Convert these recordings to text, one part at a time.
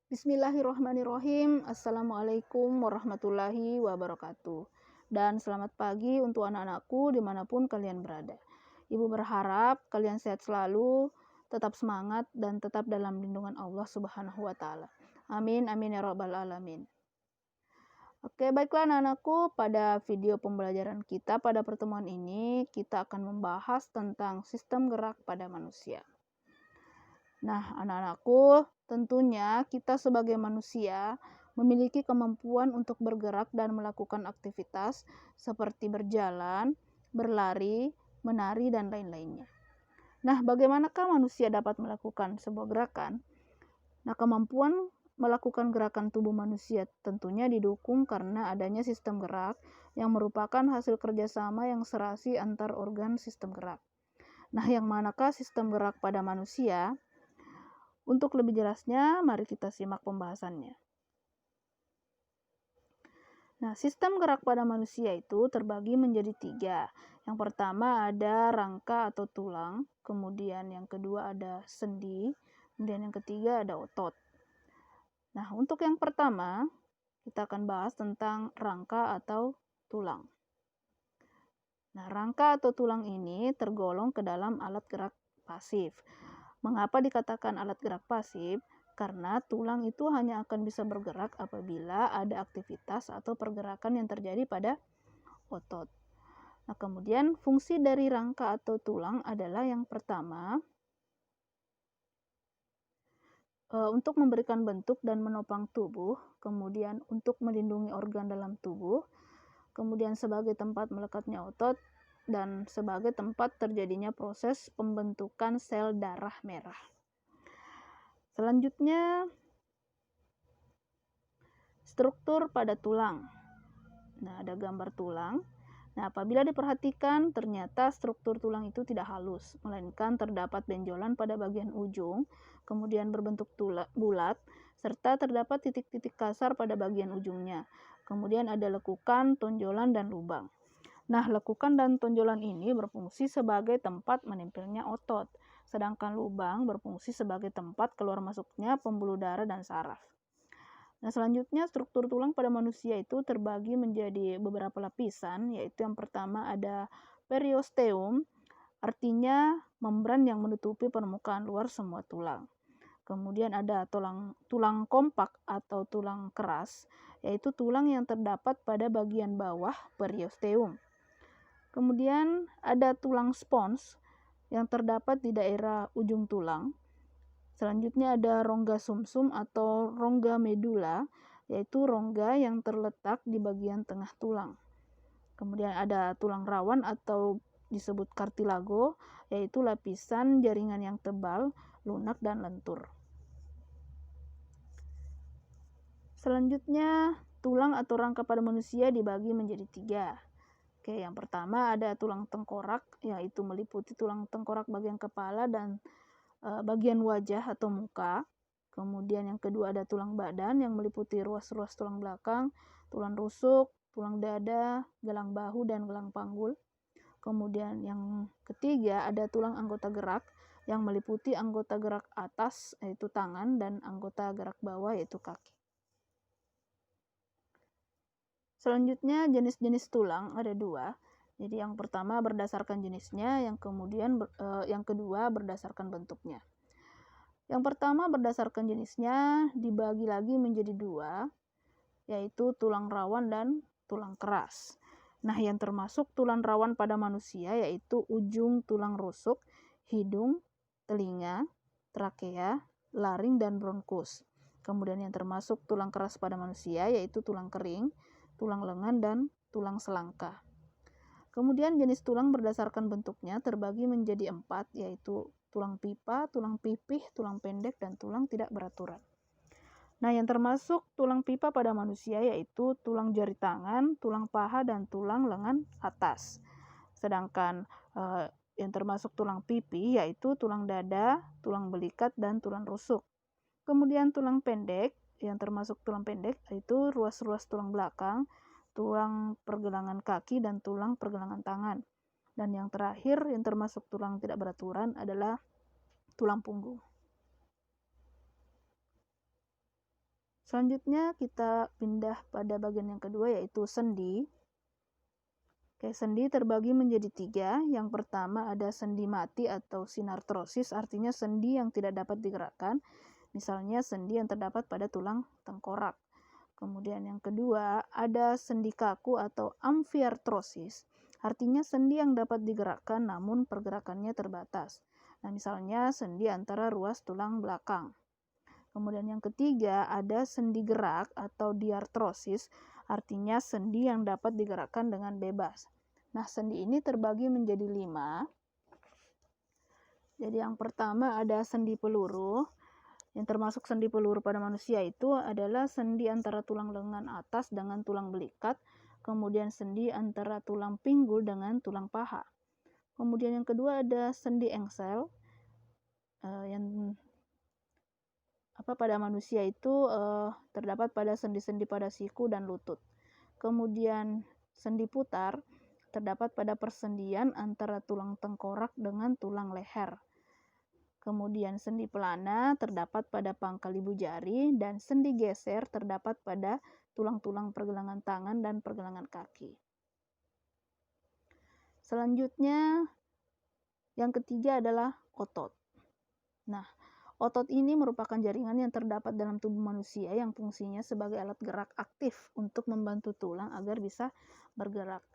Bismillahirrahmanirrahim. Assalamualaikum warahmatullahi wabarakatuh. Dan selamat pagi untuk anak-anakku dimanapun kalian berada. Ibu berharap kalian sehat selalu, tetap semangat, dan tetap dalam lindungan Allah Subhanahu wa Ta'ala. Amin, amin ya Rabbal 'Alamin. Oke, baiklah anak-anakku, pada video pembelajaran kita pada pertemuan ini, kita akan membahas tentang sistem gerak pada manusia. Nah, anak-anakku, tentunya kita sebagai manusia memiliki kemampuan untuk bergerak dan melakukan aktivitas seperti berjalan, berlari, menari, dan lain-lainnya. Nah, bagaimanakah manusia dapat melakukan sebuah gerakan? Nah, kemampuan melakukan gerakan tubuh manusia tentunya didukung karena adanya sistem gerak yang merupakan hasil kerjasama yang serasi antar organ sistem gerak. Nah, yang manakah sistem gerak pada manusia? Untuk lebih jelasnya, mari kita simak pembahasannya. Nah, sistem gerak pada manusia itu terbagi menjadi 3. Yang pertama ada rangka atau tulang, kemudian yang kedua ada sendi, kemudian yang ketiga ada otot. Nah, untuk yang pertama, kita akan bahas tentang rangka atau tulang. Nah, rangka atau tulang ini tergolong ke dalam alat gerak pasif. Mengapa dikatakan alat gerak pasif? Karena tulang itu hanya akan bisa bergerak apabila ada aktivitas atau pergerakan yang terjadi pada otot. Nah, kemudian fungsi dari rangka atau tulang adalah yang pertama, untuk memberikan bentuk dan menopang tubuh, kemudian untuk melindungi organ dalam tubuh, kemudian sebagai tempat melekatnya otot, dan sebagai tempat terjadinya proses pembentukan sel darah merah. Selanjutnya, struktur pada tulang. Nah, ada gambar tulang. Nah, apabila diperhatikan, ternyata struktur tulang itu tidak halus, melainkan terdapat benjolan pada bagian ujung, kemudian berbentuk bulat, serta terdapat titik-titik kasar pada bagian ujungnya. Kemudian ada lekukan, tonjolan, dan lubang. Nah, lekukan dan tonjolan ini berfungsi sebagai tempat menempelnya otot, sedangkan lubang berfungsi sebagai tempat keluar masuknya pembuluh darah dan saraf. Nah, selanjutnya struktur tulang pada manusia itu terbagi menjadi beberapa lapisan, yaitu yang pertama ada periosteum, artinya membran yang menutupi permukaan luar semua tulang. Kemudian ada tulang kompak atau tulang keras, yaitu tulang yang terdapat pada bagian bawah periosteum. Kemudian ada tulang spons yang terdapat di daerah ujung tulang. Selanjutnya ada rongga sumsum atau rongga medula, yaitu rongga yang terletak di bagian tengah tulang. Kemudian ada tulang rawan atau disebut kartilago, yaitu lapisan jaringan yang tebal, lunak, dan lentur. Selanjutnya, tulang atau rangka pada manusia dibagi menjadi 3. Oke, yang pertama ada tulang tengkorak, yaitu meliputi tulang tengkorak bagian kepala dan bagian wajah atau muka. Kemudian yang kedua ada tulang badan yang meliputi ruas-ruas tulang belakang, tulang rusuk, tulang dada, gelang bahu, dan gelang panggul. Kemudian yang ketiga ada tulang anggota gerak yang meliputi anggota gerak atas yaitu tangan dan anggota gerak bawah yaitu kaki. Selanjutnya jenis-jenis tulang ada 2. Jadi yang pertama berdasarkan jenisnya, yang kedua berdasarkan bentuknya. Yang pertama berdasarkan jenisnya dibagi lagi menjadi 2, yaitu tulang rawan dan tulang keras. Nah, yang termasuk tulang rawan pada manusia yaitu ujung tulang rusuk, hidung, telinga, trakea, laring, dan bronkus. Kemudian yang termasuk tulang keras pada manusia yaitu tulang kering, tulang lengan, dan tulang selangka. Kemudian jenis tulang berdasarkan bentuknya terbagi menjadi 4, yaitu tulang pipa, tulang pipih, tulang pendek, dan tulang tidak beraturan. Nah, yang termasuk tulang pipa pada manusia yaitu tulang jari tangan, tulang paha, dan tulang lengan atas. Sedangkan yang termasuk tulang pipi yaitu tulang dada, tulang belikat, dan tulang rusuk. Kemudian tulang pendek, yang termasuk tulang pendek yaitu ruas-ruas tulang belakang, tulang pergelangan kaki, dan tulang pergelangan tangan. Dan yang terakhir yang termasuk tulang tidak beraturan adalah tulang punggung. Selanjutnya kita pindah pada bagian yang kedua, yaitu sendi. Oke, sendi terbagi menjadi 3. Yang pertama ada sendi mati atau sinartrosis, artinya sendi yang tidak dapat digerakkan. Misalnya sendi yang terdapat pada tulang tengkorak. Kemudian yang kedua ada sendi kaku atau amfiartrosis, artinya sendi yang dapat digerakkan namun pergerakannya terbatas. Nah, misalnya sendi antara ruas tulang belakang. Kemudian yang ketiga ada sendi gerak atau diartrosis, artinya sendi yang dapat digerakkan dengan bebas. Nah, sendi ini terbagi menjadi 5. Jadi yang pertama ada sendi peluru. Yang termasuk sendi peluru pada manusia itu adalah sendi antara tulang lengan atas dengan tulang belikat, kemudian sendi antara tulang pinggul dengan tulang paha. Kemudian yang kedua ada sendi engsel, yang pada manusia itu terdapat pada sendi-sendi pada siku dan lutut. Kemudian sendi putar terdapat pada persendian antara tulang tengkorak dengan tulang leher. Kemudian sendi pelana terdapat pada pangkal ibu jari dan sendi geser terdapat pada tulang-tulang pergelangan tangan dan pergelangan kaki. Selanjutnya yang ketiga adalah otot. Nah, otot ini merupakan jaringan yang terdapat dalam tubuh manusia yang fungsinya sebagai alat gerak aktif untuk membantu tulang agar bisa bergerak.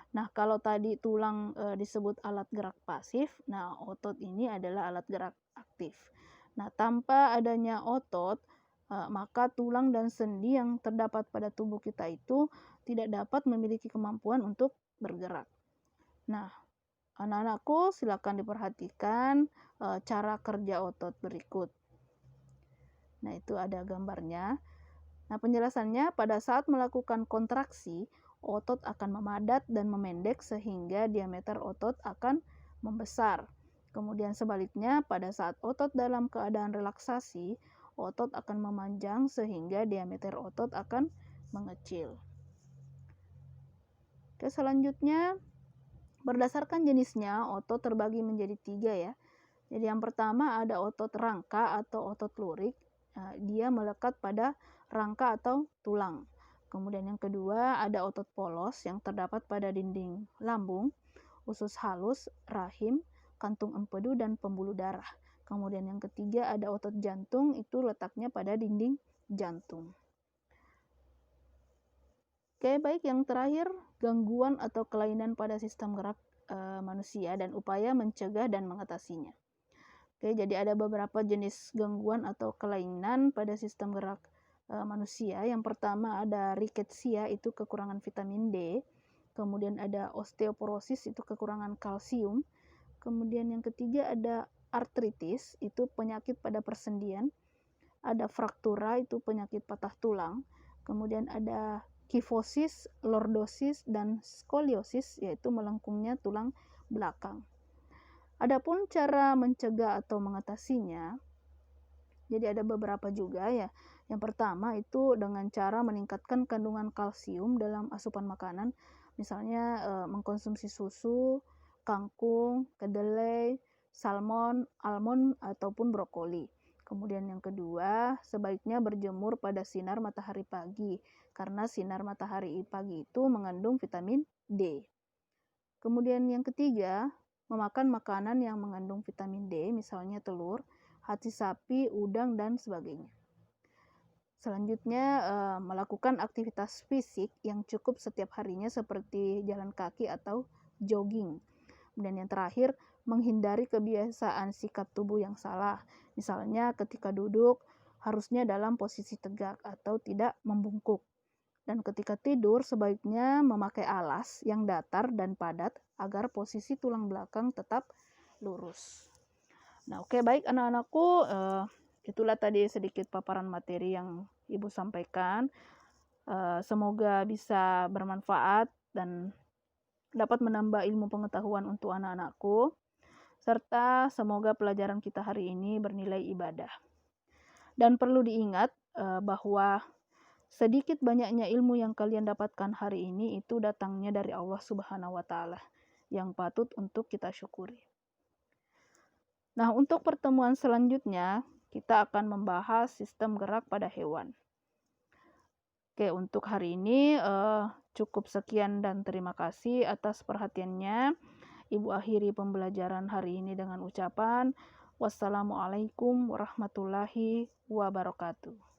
Nah, kalau tadi tulang disebut alat gerak pasif, nah otot ini adalah alat gerak aktif. Nah, tanpa adanya otot, maka tulang dan sendi yang terdapat pada tubuh kita itu tidak dapat memiliki kemampuan untuk bergerak. Nah, anak-anakku silakan diperhatikan cara kerja otot berikut. Nah, itu ada gambarnya. Nah, penjelasannya pada saat melakukan kontraksi, otot akan memadat dan memendek sehingga diameter otot akan membesar. Kemudian sebaliknya, pada saat otot dalam keadaan relaksasi, otot akan memanjang sehingga diameter otot akan mengecil. Oke, selanjutnya berdasarkan jenisnya, otot terbagi menjadi 3 ya. Jadi yang pertama ada otot rangka atau otot lurik. Dia melekat pada rangka atau tulang. Kemudian yang kedua ada otot polos yang terdapat pada dinding lambung, usus halus, rahim, kantung empedu, dan pembuluh darah. Kemudian yang ketiga ada otot jantung, itu letaknya pada dinding jantung. Oke, baik, yang terakhir gangguan atau kelainan pada sistem gerak manusia dan upaya mencegah dan mengatasinya. Oke, jadi ada beberapa jenis gangguan atau kelainan pada sistem gerak manusia. Yang pertama ada rickettsia, itu kekurangan vitamin D. Kemudian ada osteoporosis, itu kekurangan kalsium. Kemudian yang ketiga ada artritis, itu penyakit pada persendian. Ada fraktura, itu penyakit patah tulang. Kemudian ada kifosis, lordosis, dan skoliosis, yaitu melengkungnya tulang belakang. Adapun cara mencegah atau mengatasinya, jadi ada beberapa juga ya. Yang pertama itu dengan cara meningkatkan kandungan kalsium dalam asupan makanan, misalnya mengkonsumsi susu, kangkung, kedelai, salmon, almond, ataupun brokoli. Kemudian yang kedua, sebaiknya berjemur pada sinar matahari pagi, karena sinar matahari pagi itu mengandung vitamin D. Kemudian yang ketiga, memakan makanan yang mengandung vitamin D, misalnya telur, hati sapi, udang, dan sebagainya. Selanjutnya, melakukan aktivitas fisik yang cukup setiap harinya seperti jalan kaki atau jogging. Dan yang terakhir, menghindari kebiasaan sikap tubuh yang salah. Misalnya ketika duduk, harusnya dalam posisi tegak atau tidak membungkuk. Dan ketika tidur, sebaiknya memakai alas yang datar dan padat agar posisi tulang belakang tetap lurus. Nah, oke, baik anak-anakku, itulah tadi sedikit paparan materi yang Ibu sampaikan. Semoga bisa bermanfaat dan dapat menambah ilmu pengetahuan untuk anak-anakku, serta semoga pelajaran kita hari ini bernilai ibadah. Dan perlu diingat bahwa sedikit banyaknya ilmu yang kalian dapatkan hari ini itu datangnya dari Allah Subhanahu wa Ta'ala, yang patut untuk kita syukuri. Nah, untuk pertemuan selanjutnya kita akan membahas sistem gerak pada hewan. Oke, untuk hari ini cukup sekian dan terima kasih atas perhatiannya. Ibu akhiri pembelajaran hari ini dengan ucapan wassalamualaikum warahmatullahi wabarakatuh.